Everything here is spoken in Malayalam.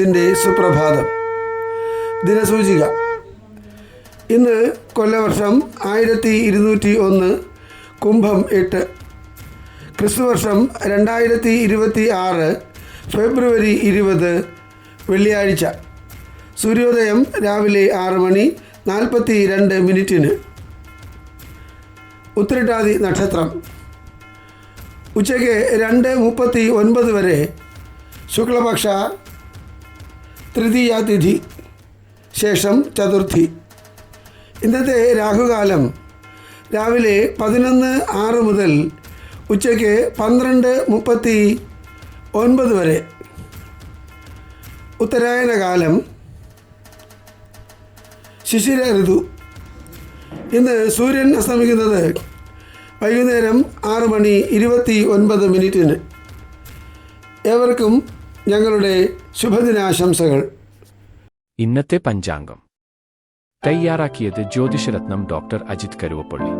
ക്രിസ്മസിൻ്റെ സുപ്രഭാതം. ദിനസൂചിക. ഇന്ന് കൊല്ലവർഷം 1201, കുംഭം 8. ക്രിസ്തുവർഷം 2026 ഫെബ്രുവരി 20, വെള്ളിയാഴ്ച. സൂര്യോദയം രാവിലെ 6:42. ഉത്രട്ടാതി നക്ഷത്രം. ഉച്ചയ്ക്ക് 2:39 വരെ ശുക്ലപക്ഷ തൃതീയ തിഥി, ശേഷം ചതുർത്ഥി. ഇന്നത്തെ രാഹുകാലം രാവിലെ 11:06 മുതൽ ഉച്ചയ്ക്ക് 12:39 വരെ. ഉത്തരായന കാലം, ശിശിര ഋതു. ഇന്ന് സൂര്യൻ അസ്തമിക്കുന്നത് വൈകുന്നേരം 6:29. ഏവർക്കും ഞങ്ങളുടെ ശുഭദിനാശംസകൾ. ഇന്നത്തെ പഞ്ചാംഗം തയ്യാറാക്കിയത് ജ്യോതിഷരത്നം ഡോക്ടർ അജിത് കരുവപ്പള്ളി.